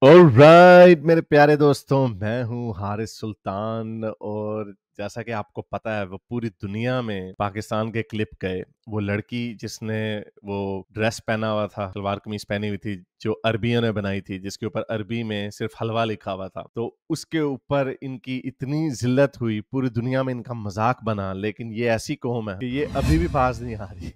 Alright मेरे प्यारे दोस्तों, मैं हूँ हारिस सुल्तान। और जैसा कि आपको पता है, वो पूरी दुनिया में पाकिस्तान के क्लिप गए। वो लड़की जिसने वो ड्रेस पहना हुआ था, सलवार कमीज पहनी हुई थी, जो अरबियों ने बनाई थी, जिसके ऊपर अरबी में सिर्फ हलवा लिखा हुआ था, तो उसके ऊपर इनकी इतनी जिल्लत हुई, पूरी दुनिया में इनका मजाक बना। लेकिन ये ऐसी कौम है कि ये अभी भी पास नहीं आ रही।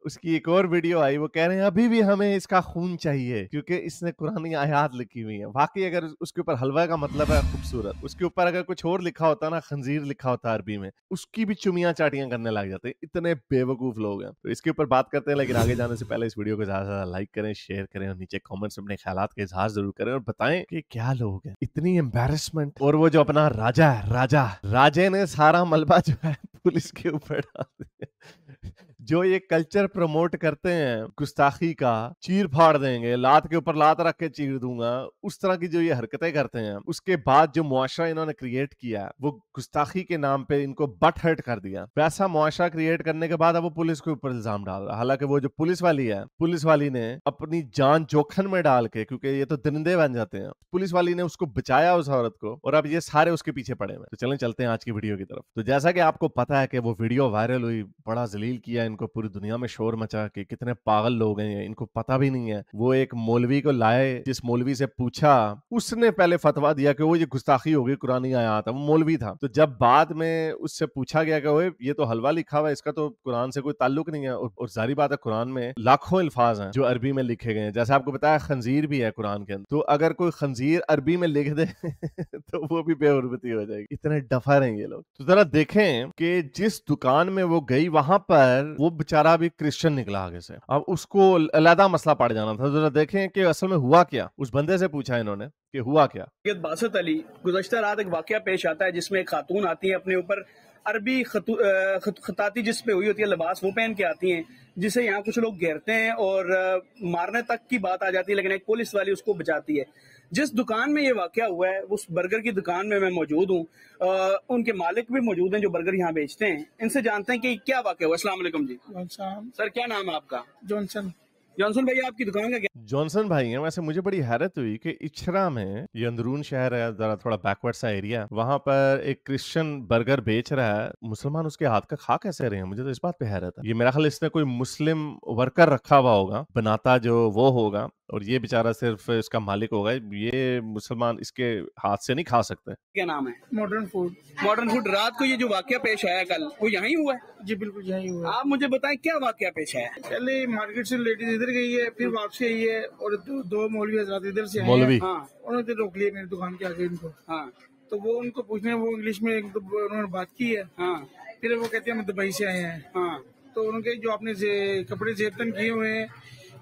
उसकी एक और वीडियो आई, वो कह रहे हैं अभी भी हमें इसका खून चाहिए क्योंकि इसने कुरानी आयात लिखी हुई है। वाकई अगर उसके ऊपर हलवा का मतलब है खूबसूरत, उसके ऊपर अगर कुछ और लिखा होता ना, खंजीर लिखा होता अरबी में, उसकी भी चुमियां चाटियां करने लग जाते हैं। इतने बेवकूफ लोग हैं। तो इसके ऊपर बात करते हैं, लेकिन आगे जाने से पहले इस वीडियो को ज्यादा से ज्यादा लाइक करें, शेयर करें और नीचे कमेंट्स में अपने ख्यालात का इजहार जरूर करें और बताएं कि क्या लोग हैं। इतनी एम्बेरसमेंट। और वो जो अपना राजा है, राजे ने सारा मलबा जो है पुलिस के ऊपर डाल दिया। जो ये कल्चर प्रमोट करते हैं गुस्ताखी का, चीर फाड़ देंगे, लात के ऊपर लात रख के चीर दूंगा, उस तरह की जो ये हरकतें करते हैं, उसके बाद जो मुआशरा इन्होंने क्रिएट किया, वो गुस्ताखी के नाम पे इनको बट हर्ट कर दिया। वैसा मुआशरा क्रिएट करने के बाद अब वो पुलिस के ऊपर इल्जाम डाल रहा है। हालांकि वो जो पुलिस वाली है, पुलिस वाली ने अपनी जान जोखिम में डाल के, क्योंकि ये तो दरिंदे बन जाते हैं, पुलिस वाली ने उसको बचाया, उस औरत को, और अब ये सारे उसके पीछे पड़े हुए। तो चलें चलते हैं आज की वीडियो की तरफ। तो जैसा कि आपको पता है कि वो वीडियो वायरल हुई, बड़ा जलील किया इनको, पूरी दुनिया में शोर मचा कि कितने पागल लोग हैं ये, इनको पता भी नहीं है। वो एक मौलवी को लाए, जिस मौलवी से पूछा, उसने पहले फतवा दिया कि वो ये गुस्ताखी हो गई, कुरानी आयात है। वो मौलवी था। तो जब बाद में उससे पूछा गया कि ओए ये तो हलवा लिखा हुआ है, इसका तो कुरान से कोई ताल्लुक नहीं है, और जारी बात है कुरान में लाखों अल्फाज हैं जो अरबी में लिखे गए हैं। जैसे आपको बताया खंजीर भी है कुरान के अंदर, तो अगर कोई खंजीर अरबी में लिख दे तो वो भी बेहुरमती हो जाएगी। इतने डफर हैं ये लोग। तो जरा देखें कि जिस दुकान में वो गई, वहां पर वो बेचारा भी क्रिश्चियन निकला आगे से। अब उसको अलहदा मसला पड़ जाना था। जरा देखें कि असल में हुआ क्या। उस बंदे से पूछा इन्होंने कि हुआ क्या। बासत अली, गुज़श्ता रात एक वाकया पेश आता है जिसमें एक खातून आती है, अपने ऊपर अरबी खताती जिस पे हुई होती है लिबास, वो पहन के आती हैं, जिसे यहाँ कुछ लोग घेरते हैं और मारने तक की बात आ जाती है, लेकिन एक पुलिस वाली उसको बचाती है। जिस दुकान में ये वाकया हुआ है, उस बर्गर की दुकान में मैं मौजूद हूँ। उनके मालिक भी मौजूद हैं जो बर्गर यहाँ बेचते हैं। इनसे जानते हैं कि क्या वाकया हुआ। अस्सलाम वालेकुम जी। सर, क्या नाम है आपका? जॉनसन। जॉनसन भाई, आपकी दुकान का क्या? जॉनसन भाई हैं। वैसे मुझे बड़ी हैरत हुई कि इचरा में, ये अंदरून शहर है, जरा थोड़ा बैकवर्ड सा एरिया, वहां पर एक क्रिश्चियन बर्गर बेच रहा है। मुसलमान उसके हाथ का खा कैसे रहे हैं, मुझे तो इस बात पे हैरत है। ये मेरा ख्याल इसने कोई मुस्लिम वर्कर रखा हुआ होगा, बनाता जो वो होगा, और ये बेचारा सिर्फ इसका मालिक होगा। ये मुसलमान इसके हाथ से नहीं खा सकते। क्या नाम है? Modern food. Modern food. रात को ये जो वाकया पेश आया कल, वो यहीं हुआ है? जी बिल्कुल यही हुआ। आप मुझे बताएं क्या वाकया पेश आया? पहले मार्केट से लेडीज इधर गई है, फिर वापसी आई है, और दो मौलवी हजरात इधर से आए मौलवी हैं। हाँ, उन्होंने रोक लिया मेरी दुकान के आगे इनको। हाँ, तो वो उनको पूछने, वो इंग्लिश में उन्होंने बात की है। हाँ, फिर वो कहते हैं हम दुबई से आए हैं। हाँ। तो उनके जो आपने कपड़े जेबतन किए हुए हैं,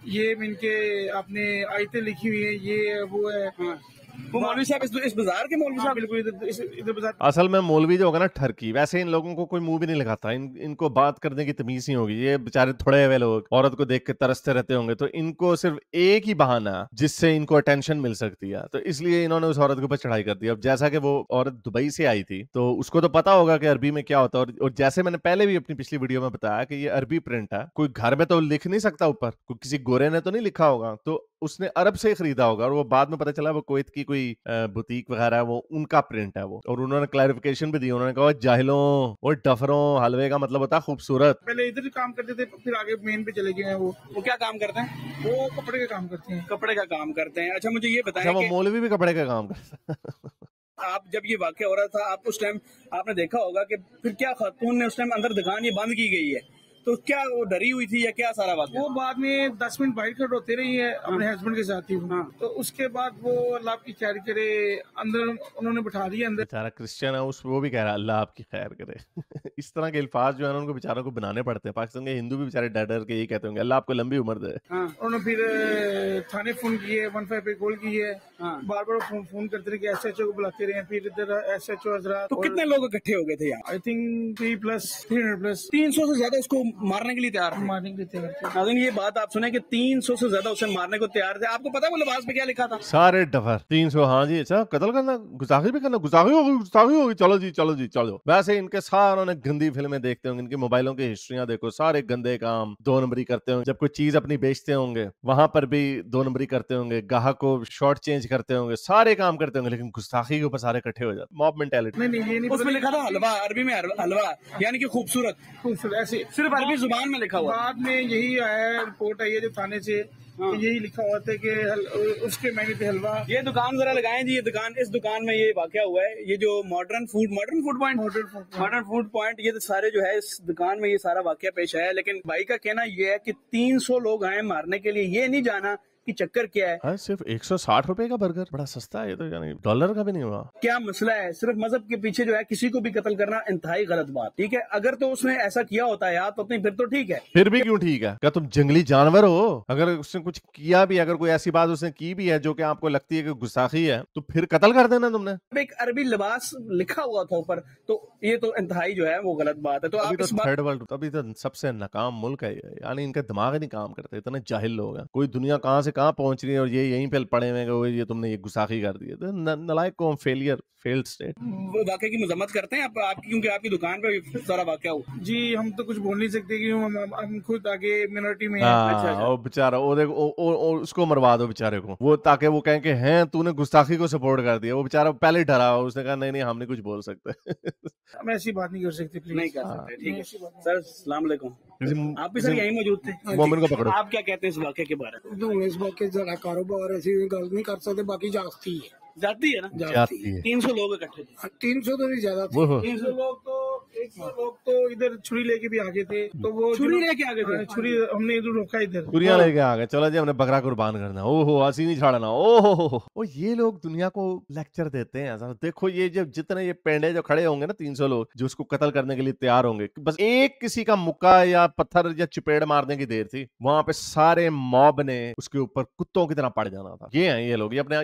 ये इनके आपने आयतें लिखी हुई है, ये वो है। हाँ। वो मौलवी साहब इस बाजार के मौलवी साहब? बिल्कुल इधर बाजार। असल में मौलवी जो होगा ना, ठरकी, वैसे इन लोगों को कोई मुंह भी नहीं लगाता। इनको बात करने की तमीज नहीं होगी। ये बेचारे थोड़े हुए लोग औरत को देख के तरसते रहते होंगे, तो इनको सिर्फ एक ही बहाना जिससे इनको अटेंशन मिल सकती है, तो इसलिए इन्होंने उस औरत के ऊपर चढ़ाई कर दी। अब जैसा कि वो औरत दुबई से आई थी, तो उसको तो पता होगा कि अरबी में क्या होता है, और जैसे मैंने पहले भी अपनी पिछली वीडियो में बताया कि ये अरबी प्रिंट है, कोई घर में तो लिख नहीं सकता ऊपर, कोई किसी गोरे ने तो नहीं लिखा होगा, तो उसने अरब से खरीदा होगा, और वो बाद में पता चला वो कुवैत की कोई बुटीक वगैरह है, वो उनका प्रिंट है वो। और उन्होंने क्लैरिफिकेशन भी दी। उन्होंने कहा जाहिलों और डफरों, हलवे का मतलब होता है खूबसूरत। पहले इधर काम करते थे, फिर आगे मेन पे चले गए हैं। वो क्या काम करते हैं? वो कपड़े का काम करते हैं। कपड़े का काम करते हैं। अच्छा, मुझे ये बताएं अच्छा, वो कि मौलवी भी कपड़े का काम करता है। आप जब ये वाकया हो रहा था, आप उस टाइम आपने देखा होगा कि फिर क्या खातून ने उस टाइम अंदर दुकान ये बंद की गई है, तो क्या वो डरी हुई थी या क्या सारा वाकया? वो बाद में 10 मिनट बाइक खड़ होते रही है अपने हस्बैंड के साथ ही। हाँ। तो उसके बाद वो अल्लाह की खैर करे, अंदर उन्होंने बिठा दिया अंदर। बेचारा क्रिश्चियन है, वो भी कह रहा है अल्लाह आपकी खैर करे। इस तरह के अल्फाज जो है ना, उनको बेचारों को बनाने पड़ते हैं। पाकिस्तान के हिंदू भी बेचारे डर डर के यही कहते होंगे अल्लाह आपको लंबी उम्र दे। हाँ। उन्होंने फिर थाने फोन किए, 15 पे कॉल किए। हाँ। बार बार फोन करते रहे कि SHO को बुलाते रहे। फिर इधर SHO हजरात। तो कितने लोग इकट्ठे हो गए थे यहाँ? I think 300+। 300 से ज्यादा उसको मारने के लिए तैयार थे। मारने के लिए तैयार थे। नाज़रीन ये बात आप सुने कि 300 से ज्यादा उसे मारने को तैयार थे। आपको पता है वो लिबास पे क्या लिखा था? सारे डफर 300। हाँ जी, अच्छा कत्ल करना, गुस्ताखी भी करना, गुस्ताखी होगी, चलो जी चलो जी चलो। वैसे इनके सारों ने गंदी फिल्में देखते होंगे, इनकी मोबाइलों की हिस्ट्रियां देखो, सारे गंदे काम, 2 नंबरी करते होंगे। जब कोई चीज अपनी बेचते होंगे वहां पर भी 2 नंबरी करते होंगे, गाहक को शॉर्ट चेंज करते होंगे, सारे काम करते होंगे, लेकिन गुस्ताखी के ऊपर सारे इकट्ठे हो जाते। Mob mentality. नहीं ये नहीं उसमें लिखा था हलवा, अरबी में हलवा यानी कि खूबसूरत, खूबसूरत ऐसे सिर्फ अरबी जुबान में लिखा हुआ। बाद में यही आया है, रिपोर्ट आई है जो थाने से, यही लिखा हुआ था कि उसके मैंने थे हलवा। ये दुकान जरा लगाएं जी, ये दुकान, इस दुकान में ये वाकया हुआ है। ये जो मॉडर्न फूड पॉइंट, ये तो सारे जो है इस दुकान में ये सारा वाकया पेश आया है। लेकिन भाई का कहना ये है कि 300 लोग आए मारने के लिए, ये नहीं जाना कि चक्कर क्या है। हाँ, सिर्फ 160 रुपए का बर्गर, बड़ा सस्ता है ये तो, यानी $1 का भी नहीं हुआ। क्या मसला है? सिर्फ मजहब के पीछे जो है किसी को भी कत्ल करना इंतहाई गलत बात। ठीक है, अगर तो उसने ऐसा किया होता है यार तो अपनी, फिर तो ठीक है। फिर भी क्यों ठीक है? क्या तुम जंगली जानवर हो? अगर उसने कुछ किया भी, अगर कोई ऐसी बात उसने की भी है जो कि आपको लगती है कि गुस्ताखी है, तो फिर कत्ल कर देना तुमने। एक अरबी लिबास लिखा हुआ था ऊपर, तो ये तो इंतहाई जो है वो गलत बात है। तो अभी आप तो इस बात, थर्ड वर्ल्ड, अभी तो सबसे नाकाम मुल्क है ये, यानी इनके दिमाग ही नहीं काम करते, इतने जाहिल लोग हैं। कोई दुनिया कहाँ से कहाँ पहुंच रही है और ये यहीं पे पड़े हुए हैं, ये तुमने ये गुस्ताखी कर दी है। तो नलायक कौम, फेल्ड स्टेट। वाकई की मजम्मत करते हैं आपकी, क्योंकि आपकी दुकान पे सारा वाकया हुआ। जी हम तो कुछ बोल नहीं सकते कि हम खुद आगे मिनोरिटी में अच्छा। और बेचारा वो देखो, उसको मरवा दो बेचारे को, वो ताकि वो कहें कि हैं तूने गुस्ताखी को सपोर्ट कर दिया। वो बेचारा पहले ही डरा, उसने कहा नहीं नहीं हम नहीं कुछ बोल सकते। हम ऐसी बात नहीं कर सकते, प्लीज नहीं कर सकते, ठीक है सर। अस्सलाम वालेकुम। आप भी सर यहीं मौजूद थे। मोमिन को पकड़ो। आप क्या कहते हैं इस वाकये के बारे में? इस बात के जरा कारोबार ऐसी गल नहीं कर सकते, बाकी जाती है, जाती है ना, जाती है। 300 लोग इकट्ठे थे। 300 तो नहीं ज्यादा थे। वो हो। 300 लोग तो 100 लोग तो इधर छुरी लेके भी आगे थे, तो वो छुरी लेके आगे थे? छुरी हमने इधर रोका इधर। कुरिया लेके आ गए, चलो जी हमने बकरा कुर्बान करना। ओहो हंसी नहीं छाड़ना। ओहो ये लोग दुनिया को लेक्चर देते हैं ऐसा। देखो ये जब जितने ये पेंडे जो खड़े होंगे ना, 300 लोग जो उसको कत्ल करने के लिए तैयार होंगे, बस एक किसी का मुक्का या पत्थर या चपेड़ मारने की देर थी, वहां पे सारे मॉब ने उसके ऊपर कुत्तों की तरह पड़ जाना था। ये हैं ये लोग, ये अपने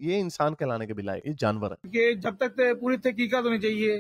ये इंसान कहलाने के भी लायक, ये जानवर है। कि जब तक पूरी तहकीकात होनी चाहिए।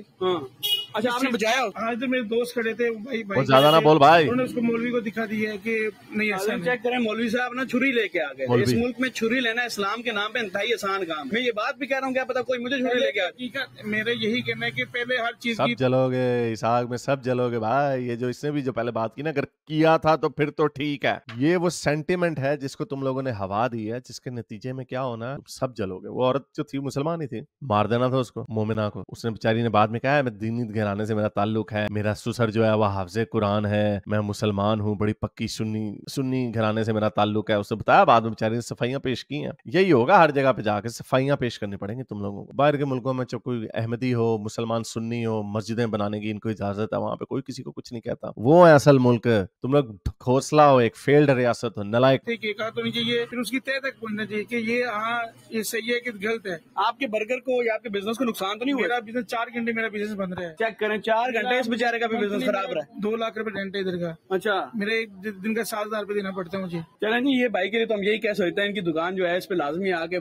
अच्छा, आपने बचाया? हाँ इधर मेरे दोस्त खड़े थे, भाई बहुत ज्यादा ना बोल भाई। उन्होंने उसको मौलवी को दिखा दिया है कि नहीं ऐसा नहीं। चेक करें, मौलवी साहब ना छुरी लेके आ गए। इस मुल्क में छुरी लेना इस्लाम के नाम पे इंतहाई आसान काम। मैं ये बात भी कह रहा हूँ, क्या पता कोई मुझे छुरी लेके आ। हकीकत मेरा यही कहना है कि पहले हर चीज सब जलोगे इस आग में, सब जलोगे भाई। ये जो इसने भी जो पहले बात की ना, अगर किया था तो फिर तो ठीक है। ये वो सेंटिमेंट है जिसको तुम लोगों ने हवा दी है, जिसके नतीजे में क्या होना है, सब जलोगे। वो औरत जो थी मुसलमान ही थी, मार देना था उसको, मोमिना को। उसने बेचारी ने बाद में कहा है मैं दीनी घराने से मेरा ताल्लुक है, मेरा ससुर जो है वह हाफिज़े कुरान है, मैं मुसलमान हूँ, बड़ी पक्की सुन्नी घराने से मेरा ताल्लुक है। उसने बताया, बाद में बेचारी ने सफाइयां पेश की हैं। यही होगा हर जगह पे जाके, सफाइयां पेश करनी पड़ेंगी तुम लोगों को। बाहर के मुल्कों में जो कोई अहमदी हो, मुसलमान सुन्नी हो, मस्जिदें बनाने की इनको इजाजत है, वहां पे कोई किसी को कुछ नहीं कहता। वो है असल मुल्क। तुम लोग घोसला हो, एक फेल्ड रियासत हो, नलायक। तो नहीं चाहिए, फिर उसकी तय तक पहुंचना चाहिए कि ये हाँ ये सही है कि गलत है। आपके बर्गर को या आपके बिजनेस को नुकसान तो नहीं हुआ? मेरा बिजनेस 4 घंटे मेरा बिजनेस बंद रहा है। चेक करें, 4 घंटे इस बेचारे का भी बिजनेस खराब रहा है। 2 लाख रुपए रेंट है इधर का। अच्छा, मेरे एक दिन का 7,000 रुपए देना पड़ता है मुझे। चलें जी, ये भाई के लिए तो हम यही कह सकते हैं, इनकी दुकान जो है इस पे लाजमी आके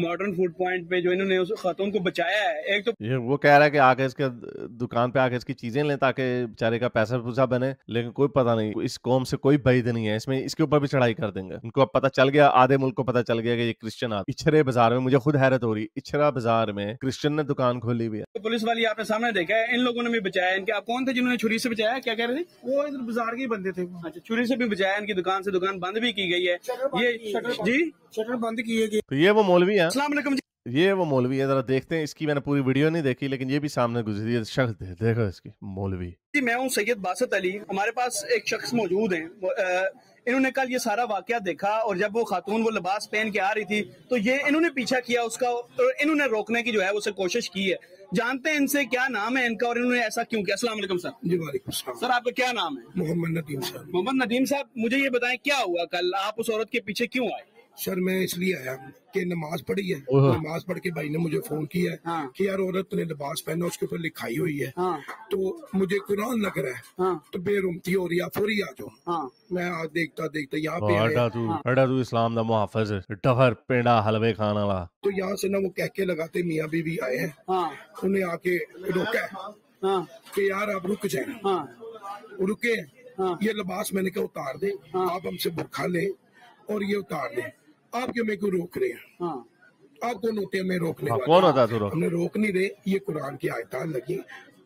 मॉडर्न फूड पॉइंट पे जो इन्होंने उस खातून को बचाया है। एक तो ये वो कह रहा है कि आके इसके दुकान पे आके इसकी चीजें लें ताकि बेचारे का पैसा पूसा बने, लेकिन कोई पता नहीं, इस कौम से कोई बैद नहीं है इसमें, इसके ऊपर भी चढ़ाई कर देंगे। इनको अब पता चल गया, आधे मुल्क को पता चल गया कि ये क्रिश्चियन आदमी। इछरे बाजार में, मुझे खुद हैरत हो रही, इछरा बाजार में क्रिश्चियन ने दुकान खोली हुई है। पुलिस वाली आपने सामने देखा है, इन लोगों ने भी बचाया। इनके आप कौन थे जिन्होंने छुरी से बचाया? क्या कह रहे थे? वो इधर बाजार के ही बंदे थे। अच्छा, छुरी से भी बचाया। इनकी दुकान से दुकान बंद भी की गई है। ये जी शटर बंद किए गए। तो ये वो मौलवी है, अस्सलाम वालेकुम जी। ये वो मौलवी है। जरा देखते हैं, इसकी मैंने पूरी वीडियो नहीं देखी, लेकिन ये भी सामने गुजरी है शख्स। देखो इसकी मौलवी जी, मैं हूँ सैयद बासत अली। हमारे पास एक शख्स मौजूद हैं। इन्होंने कल ये सारा वाकया देखा और जब वो खातून वो लिबास पहन के आ रही थी तो ये इन्होंने पीछा किया उसका और इन्होंने रोकने की जो है उसे कोशिश की है। जानते हैं इनसे क्या नाम है इनका और इन्होंने ऐसा क्यों किया? अस्सलाम वालेकुम सर। जी वालेकुम सलाम। सर आपका क्या नाम है? मोहम्मद नदीम साहब। मोहम्मद नदीम साहब, मुझे ये बताएं क्या हुआ कल, आप उस औरत के पीछे क्यों आए? सर मैं इसलिए आया कि नमाज पढ़ी है, नमाज पढ़ के भाई ने मुझे फोन किया है कि यार औरत ने लिबास पहना, उसके ऊपर लिखाई हुई है, तो मुझे कुरान लग रहा है, तो बेरुमती हो रही है, फौरी आ जाओ। मैं आज देखता देखता यहाँ पे आया। तू इस्लाम दा मुहाफिज डफर पेंडा हलवे खाने वाला। तो यहाँ से ना वो कह के लगाते मियाँ बीवी आए हैं, उन्हें आके रोका कि यार आप रुक जाए। रुके ये लिबास मैंने कहा उतार दें, आप हमसे बुरखा लें और ये उतार दें, आप क्यों मेरे को रोक रहे हैं? आप कौन होते हैं मैं रोकने वाले? कौन होता है? हमने रोक नहीं रहे, ये कुरान की आयत लगी,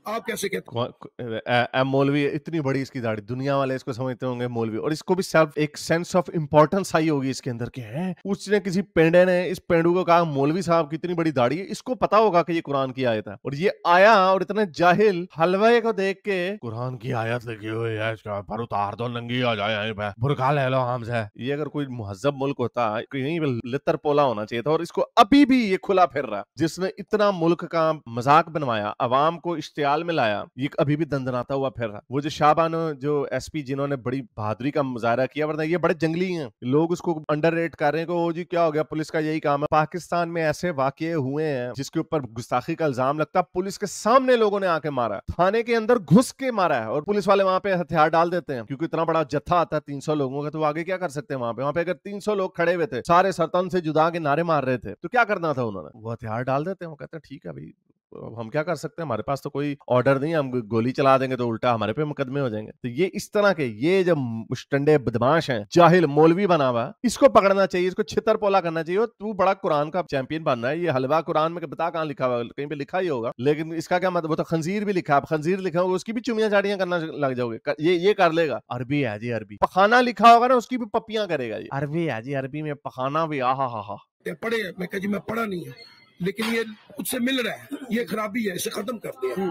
आप कैसे कहते मौलवी इतनी बड़ी इसकी दाढ़ी, दुनिया वाले इसको समझते होंगे मौलवी, और इसको भी सेल्फ एक सेंस ऑफ इंपॉर्टेंस आई होगी इसके अंदर के है। उसने किसी पेंडे ने इस पेंडू को कहा मौलवी साहब की इतनी बड़ी दाढ़ी है, इसको पता होगा कि ये कुरान की आयत है, और ये आया और इतने जाहिल हलवे को देख के कुरान की आयत लगी हुई है, इसका पर उतार दो, नंगी आ जाए, बुरखा ले लो हमसे। ये अगर कोई मुहज्जब मुल्क होता कहीं लितर पोला होना चाहिए था, और इसको अभी भी ये खुला फिर रहा, जिसने इतना मुल्क का मजाक बनवाया, अवाम को इश्तियाल में लाया, ये अभी भी दंदनाता हुआ फिर रहा। वो जो शाहबानो जो एसपी जिन्होंने बड़ी बहादुरी का मुजाहरा किया, वरना ये बड़े जंगली हैं, लोग उसको अंडररेट कर रहे हैं कि ओ जी क्या हो गया, पुलिस का यही काम है। पाकिस्तान में ऐसे वाकये हुए हैं जिसके ऊपर गुस्ताखी का इल्जाम लगता, पुलिस के सामने लोगों ने आके मारा, थाने के अंदर घुस के मारा है, और पुलिस वाले वहां पे हथियार डाल देते हैं, क्योंकि इतना बड़ा जत्था आता है 300 लोगों का, तो आगे क्या कर सकते हैं? वहां पे अगर 300 लोग खड़े हुए थे, सारे सरतन से जुदा के नारे मार रहे थे, तो क्या करना था उन्होंने? वो हथियार डाल देते हैं, वो कहते हैं ठीक है भाई, हम क्या कर सकते हैं, हमारे पास तो कोई ऑर्डर नहीं, हम गोली चला देंगे तो उल्टा हमारे पे मुकदमे हो जाएंगे। तो ये इस तरह के ये जो मुश्तंडे बदमाश हैं, जाहिल मौलवी बना हुआ, इसको पकड़ना चाहिए, इसको छितर पोला करना चाहिए। तू बड़ा कुरान का चैंपियन बनना है, ये हलवा कुरान में बता कहाँ लिखा हुआ, कहीं पे लिखा ही होगा, लेकिन इसका क्या मतलब? वो तो खंजीर भी लिखा है, खंजीर लिखा होगा उसकी भी चुमियां चाड़ियां करना लग जाओगे, ये कर लेगा। अरबी है जी, अरबी पखाना लिखा होगा ना, उसकी भी पप्पियां करेगा ये। अरबी है जी, अरबी में पखाना भी, आहा हा हा। पढ़े? मैं कहा जी मैं पढ़ा नहीं है, लेकिन ये उससे मिल रहा है, ये खराबी है, इसे खत्म करते हैं।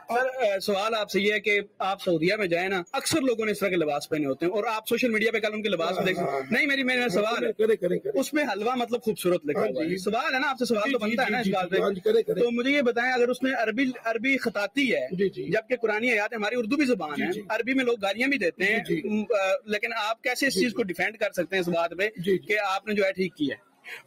सर सवाल आपसे ये है कि आप सऊदीया में जाए ना, अक्सर लोगों ने इस तरह के लिबास पहने होते हैं, और आप सोशल मीडिया पे कल उनके लिबास में देख नहीं, मेरा सवाल है, करे। उसमें हलवा मतलब खूबसूरत लिखा हुआ है, सवाल है ना आपसे, सवाल तो बनता है ना इस बात पे, तो मुझे ये बताएं, अगर उसने अरबी खताती है, जबकि कुरानी आयत हमारी उर्दू भी जुबान है, अरबी में लोग गालियां भी देते हैं, लेकिन आप कैसे इस चीज को डिफेंड कर सकते हैं इस बात पे कि आपने जो है ठीक किया?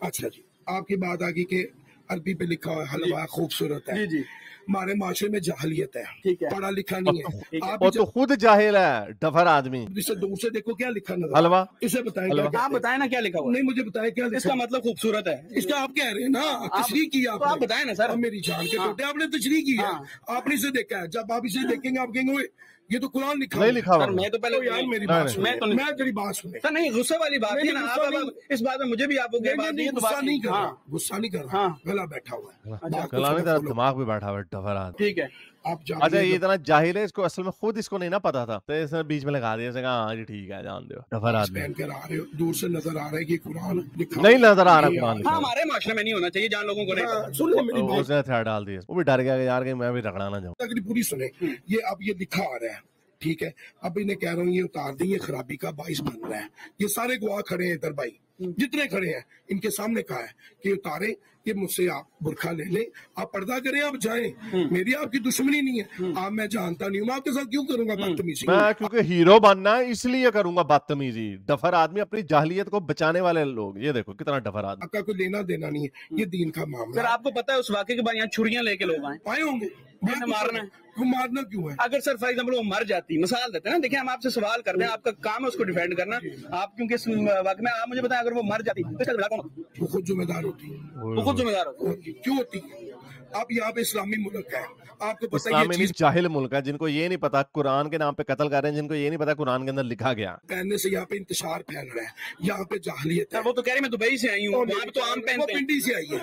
अच्छा जी, आपकी बात आ गई कि अरबी पे लिखा हुआ हलवा खूबसूरत है। जी हमारे माशरे में जाहलियत है, पढ़ा लिखा नहीं है। आप तो खुद जाहिल है, डफर आदमी। इसे दूर से देखो क्या लिखा नजर हलवा, इसे बताएं, आप बताएं ना क्या लिखा हुआ? नहीं मुझे बताएं क्या लिखा? इसका मतलब खूबसूरत है, इसका आप कह रहे हैं ना, तशरीह की आप बताएं ना सर। मेरी जान के टोटे आपने तशरीह की है, आपने इसे देखा है, जब आप इसे देखेंगे आप कहेंगे ये तो कुरान लिखा नहीं लिखा हुआ। मैं तो पहले यार मेरी बात सुने, मैं तेरी बात सुने सर, नहीं गुस्से वाली बात है ना, आप इस बात में मुझे भी आपको गुस्सा नहीं कर रहा, गुस्सा नहीं कर रहा, गला बैठा हुआ है, गला नहीं, तेरा दिमाग भी बैठा हुआ है, डफर आदमी। ठीक है, अच्छा ये इतना जाहिल है, इसको असल में खुद इसको नहीं ना पता था, तो इसने बीच में लगा दिया, हाँ जी ठीक है, जान दो, डफर आदमी। दूर से नजर आ रहा है कि कुरान नहीं नजर आ रहा, कुरान हमारे माशरे में नहीं होना चाहिए, जान लोगों को उसने हथियार डाल दिया, वो भी डर गया यार कि मैं भी रगड़ा ना जाऊँ। पूरी सुने, ये अब ये लिखा आ रहा है, ठीक है, अब इन्हें कह रहा हूँ ये उतार दें, ये खराबी का बाइस बन रहा है, ये सारे गवाह खड़े हैं इधर भाई, जितने खड़े हैं इनके सामने कहा है कि उतारे, ये मुझसे आप बुरखा ले लें, आप पर्दा करें, आप जाएं, मेरी आपकी दुश्मनी नहीं है, आप मैं जानता नहीं हूँ, मैं आपके साथ क्यों करूंगा बदतमीजी? मैं क्योंकि हीरो बनना है इसलिए करूंगा बदतमीजी। डफर आदमी, अपनी जाहिलियत को बचाने वाले लोग, ये देखो कितना डफर आदमी। आपका कोई लेना देना नहीं है, ये दीन का मामला। सर आपको पता है उस वाकये के बाद यहाँ छुरियां लेके लोग आए होंगे, मारना है, मारना क्यों है? अगर सर फॉर एग्जाम्पल वो मर जाती, मिसाल देते हैं ना, देखिए हम आपसे सवाल करते हैं, आपका काम है उसको डिफेंड करना, आप क्योंकि इस वाकये में आप मुझे बताएं, अगर वो मर जाती तो इसका जिम्मेदार कौन? वो खुद जिम्मेदार होती है, वो खुद जिम्मेदार होती क्यों होती है? आप यहाँ पे इस्लामी मुल्क है, आपको पता है ये जाहिल मुल्क है, जिनको ये नहीं पता कुरान के नाम पे कत्ल कर रहे हैं, जिनको ये नहीं पता कुरान के अंदर लिखा गया, पहनने से यहाँ पे इंतशार फैल रहा है, यहाँ पे जाहिलियत है। वो तो कह रही मैं दुबई से आई हूँ, वहाँ पे तो आम पहनते हैं, पिंडी से आई है।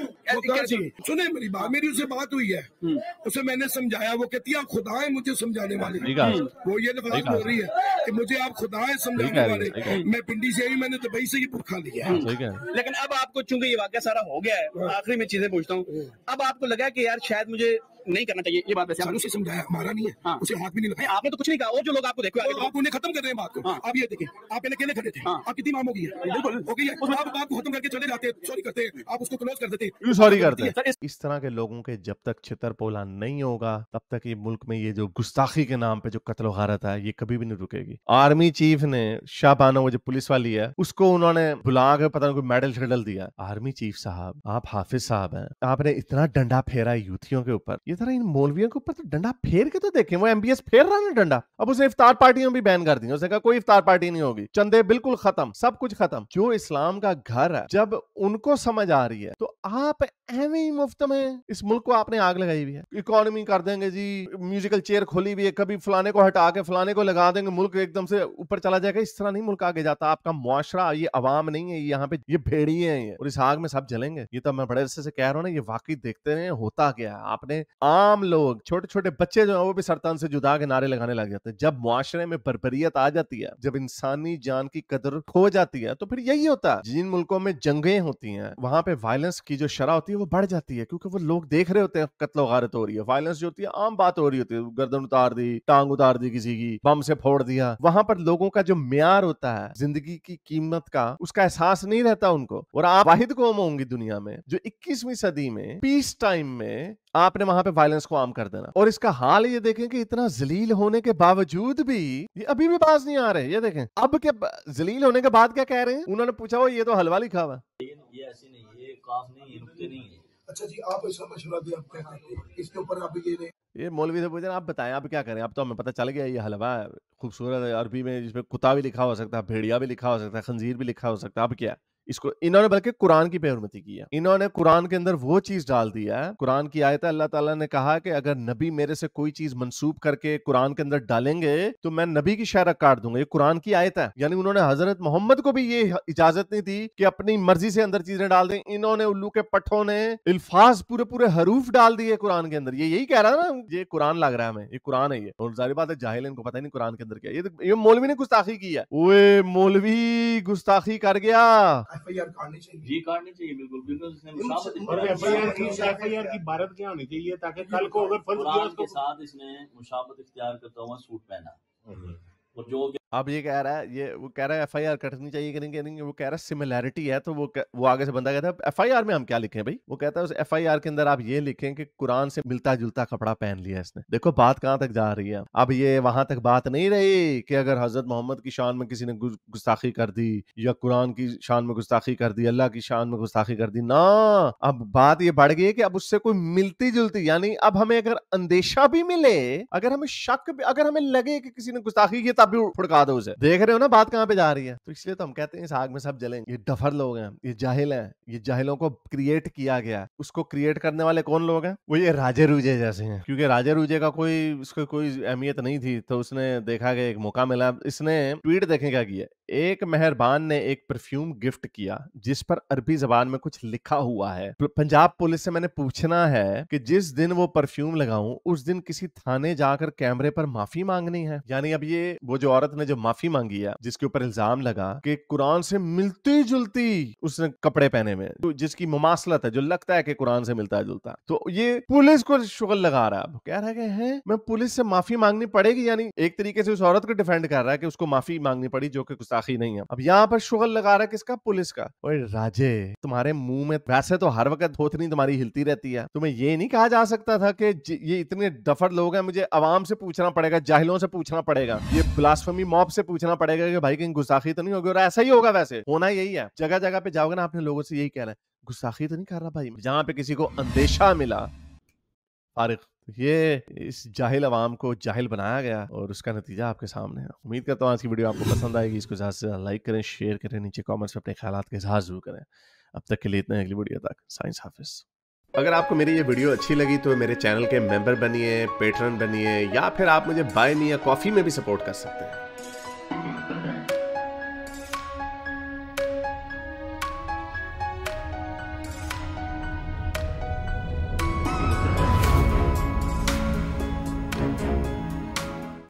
सुने मेरी बात, मेरी उससे बात हुई है, उसे मैंने समझाया, वो कहती है आप खुदा है मुझे समझाने वाले, वो ये लफ्ज़ बोल रही है कि मुझे आप खुदा है समझाने वाले, मैं पिंडी से आई, मैंने दुबई से ये पुरखा लिया है। लेकिन अब आपको चूंकि ये वाकया सारा हो गया है, आखिरी में चीजें पूछता हूँ, अब आपको लगा कि यार शायद मुझे नहीं करना चाहिए ये बात? वैसे उसे समझाया, हमारा नहीं है, हाँ। उसे हाथ भी नहीं लगाया, आपने तो कुछ नहीं कहा, और जो लोग आपको देखो आप उन्हें खत्म कर रहे हैं बात को। हाँ। आप ये देखें, आप पहले अकेले खड़े थे, हाँ। आप कितनी माम हो गई है, बिल्कुल हो गई है, आप बात को खत्म करके चले जाते, सॉरी करते, आप उसको क्लोज कर देते, क्यों सॉरी करते हैं? इस तरह के लोगों के जब तक छितर पोला नहीं होगा, तब तक ये मुल्क में ये जो गुस्ताखी के नाम पे जो कत्ल गारत है, ये कभी भी नहीं रुकेगी। आर्मी चीफ ने शाहबानो, वो जो पुलिस वाली है, उसको उन्होंने बुला के पता नहीं कोई मेडल शेडल दिया। आर्मी चीफ साहब, आप हाफिज साहब हैं, आपने इतना डंडा फेरा यूथियों के ऊपर, ये तरह इन मौलवियों के ऊपर तो डंडा फेर के तो देखें, वो एमबीएस फेर रहा ना डंडा। अब उसने इफ्तार पार्टियां भी बैन कर दी, उसने कहा कोई इफ्तार पार्टी नहीं होगी, चंदे बिल्कुल खत्म, सब कुछ खत्म। जो इस्लाम का घर है, जब उनको समझ आ रही है तो آپ ایویں ہی مفت میں اس ملک کو آپ نے آگ لگائی ہوئی ہے. اکانومی کر دیں گے جی, میوزیکل چیئر کھولی ہوئی ہے, کبھی فلانے کو ہٹا کے فلانے کو لگا دیں گے, ملک ایک دم سے اوپر چلا جائے گا. اس طرح نہیں ملک آگے جاتا. آپ کا معاشرہ یہ عوام نہیں ہے, یہاں پہ یہ بھیڑیے ہیں اور اس آگ میں سب جلیں گے. یہ تو میں بڑے عرصے سے کہہ رہا ہوں نا, یہ واقعی دیکھتے رہے ہوتا کیا ہے. آپ نے عام لوگ, چھوٹے چھوٹے بچے جو ہیں وہ بھی سرطان سے جدا کے نعرے لگانے لگ جاتے ہیں. جب معاشرے میں بربریت آ جاتی ہے, جب انسانی جان کی قدر کھو جاتی ہے, تو پھر یہی ہوتا ہے. جن ملکوں میں جنگیں ہوتی ہیں وہاں پہ وائلنس کی جو شرح ہوتی ہے وہ بڑھ جاتی ہے, کیونکہ وہ لوگ دیکھ رہے ہوتے ہیں قتل و غارت ہو رہی ہے. وائلنس جو ہوتی ہے عام بات ہو رہی ہوتی ہے, گردن اتار دی, ٹانگ اتار دی کسی کی, بم سے پھوڑ دیا. وہاں پر لوگوں کا جو معیار ہوتا ہے زندگی کی قیمت کا, اس کا احساس نہیں رہتا ان کو. اور آپ واحد قوم ہوں گی دنیا میں جو 21ویں صدی میں پیس ٹائم میں آپ نے وہاں پہ وائلنس کو عام کر دینا. اور اس کا حال یہ دیکھیں کہ اتنا ذلیل ہونے کے باوجود بھی یہ ابھی بھی باز نہیں آ رہے. یہ دیکھیں اب کے ذلیل ہونے کے بعد کیا کہہ رہے ہیں. انہوں نے پوچھا وہ یہ تو حلوہ لکھا ہوا. یہ ایسی نہیں, یہ کاف نہیں, یہ نقطے نہیں ہے. اچھا جی, آپ ایسا مشورہ دیں, آپ کیا کہتے ہیں اس کے اوپر؟ آپ یہ مولوی سے پوچھیں آپ بتائیں آپ کیا کریں. اب تو ہمیں پتہ چل گیا یہ حلوہ ہے, خوبصورت ہے, عربی میں جس میں کتا بھی لکھا ہو سکتا ہے, بھیڑیا بھی لکھا ہو سکتا ہے, خنزیر بھی لکھا ہو سکتا ہے. اب کیا اس کو انہوں نے بلکہ قرآن کی بے حرمتی کی ہے. انہوں نے قرآن کے اندر وہ چیز ڈال دیا ہے, قرآن کی آیت ہے, اللہ تعالیٰ نے کہا کہ اگر نبی میرے سے کوئی چیز منسوب کر کے قرآن کے اندر ڈالیں گے تو میں نبی کی شہرت کاٹ دوں گا. یہ قرآن کی آیت ہے. یعنی انہوں نے حضرت محمد کو بھی یہ اجازت نہیں دی کہ اپنی مرضی سے اندر چیزیں ڈال دیں. انہوں نے الو کے پٹھوں نے الفاظ پورے پورے حروف ڈال دیے قرآن کے اندر. یہ یہی کہہ رہا ہے نا, یہ قرآن لگ رہا ہے ہمیں, یہ قرآن ہے. یہ اور ظاہر بات ہے جاہل, ان کو پتہ نہیں قرآن کے اندر کیا. یہ مولوی نے گستاخی کی ہے. اوے مولوی گستاخی کر گیا. جی کاٹنی چاہیے بالکل, بالکل ایف آئی آر کی عبارت کیا ہونی چاہیے تاکہ کل کو اگر قرآن کے ساتھ اس نے مشابہت اختیار کرتا ہوا سوٹ پہنا. اور جو اب یہ کہہ رہا ہے, یہ وہ کہہ رہا ہے ایف آئی آر کٹنی چاہیے کہ نہیں, وہ کہہ رہا ہے سملیرٹی ہے. تو وہ آگے سے بندہ کہتا ہے ایف آئی آر میں ہم کیا لکھیں بھائی. وہ کہتا ہے اس ایف آئی آر کے اندر آپ یہ لکھیں کہ قرآن سے ملتا جلتا کپڑا پہن لیا اس نے. دیکھو بات کہاں تک جا رہی ہے. اب یہ وہاں تک بات نہیں رہی کہ اگر حضرت محمد کی شان میں کسی نے گستاخی کر دی, یا قرآن کی شان میں گستاخی کر دی, اللہ کی شان میں گستاخی کر دی. نا, اب بات یہ بڑھ گئی کہ اب اس سے کوئی ملتی جلتی, یعنی اب ہمیں اگر اندیشہ بھی ملے, اگر ہمیں شک بھی, اگر ہمیں لگے کہ کسی نے گستاخی کی, تب بھی پھڑکا دو اسے. دیکھ رہے ہو نا بات کہاں پہ جا رہی ہے. تو اس لیے تو ہم کہتے ہیں اس آگ میں سب جلیں. یہ ڈفر لوگ ہیں, یہ جاہل ہیں, یہ جاہلوں کو کریٹ کیا گیا. اس کو کریٹ کرنے والے کون لوگ ہیں؟ وہ یہ راجے روجے جیسے ہیں. کیونکہ راجے روجے کا اس کو کوئی اہمیت نہیں تھی, تو اس نے دیکھا کہ ایک موقع ملا. اس نے ٹویٹ دیکھیں کیا کیا. ایک مہربان نے ایک پرفیوم گفٹ کیا جس پر عربی زبان میں کچھ لکھا ہوا ہے. پنجاب پولیس سے میں نے پوچھنا ہے کہ جس دن وہ پرفیوم لگاؤں اس دن کسی تھانے جا کر کیمرے پر معافی مانگنی ہے. یعنی اب یہ وہ جو عورت نے جو معافی مانگی ہے, جس کے اوپر الزام لگا کہ قرآن سے ملتی جلتی اس نے کپڑے پہنے میں, جس کی مماثلت ہے, جو لگتا ہے کہ قرآن سے ملتا ہے جلتا, تو یہ پولیس کو شغل لگا رہا ہے. اب کہہ رہا ہے کہ میں پولیس سے معافی مانگنی پڑے گی. یعنی ایک طریقے سے اس عورت کو ڈیفینڈ کر رہا ہے کہ اس کو معافی مانگنی پڑی, جو کہ گستاخی نہیں ہے. اب یہاں پر شغل لگا رہا ہے کس کا؟ پولیس کا. اوے راجے, تمہارے منہ میں ویسے تو ہر وقت تھوتنی تمہاری ہلتی رہتی ہے, تمہیں یہ نہیں کہا جا سکتا تھا کہ یہ اتنے ڈفر لوگ ہیں, مجھے عوام سے پوچھنا پڑے گا, جاہلوں سے پوچھنا پڑے گا, یہ بلاسفمی موب سے پوچھنا پڑے گا کہ بھائی کہیں گستاخی تو نہیں ہوگی. اور ایسا ہی ہوگا, ویسے ہونا یہی ہے. جگہ جگہ پہ جاؤ گے نا, آپ نے لوگوں سے یہی کہنا ہے گستاخی تو نہیں کر رہا بھائی. جہاں پہ کسی کو اندیشہ ملا, فارغ. یہ اس جاہل عوام کو جاہل بنایا گیا اور اس کا نتیجہ آپ کے سامنے ہے. امید کرتا ہوں آج کی ویڈیو آپ کو پسند آئے گی. اس کو زیادہ سے زیادہ لائک کریں, شیئر کریں, نیچے کامنٹس میں اپنے خیالات کا اظہار ضرور کریں. اب تک کے لیے اتنا, اگلی ویڈیو تک سائنس حافظ. اگر آپ کو میری یہ ویڈیو اچھی لگی تو میرے چینل کے ممبر بنیے, پیٹرن بنیے, یا پھر آپ مجھے بائی می یا کافی میں بھی سپورٹ کر سکتے ہیں.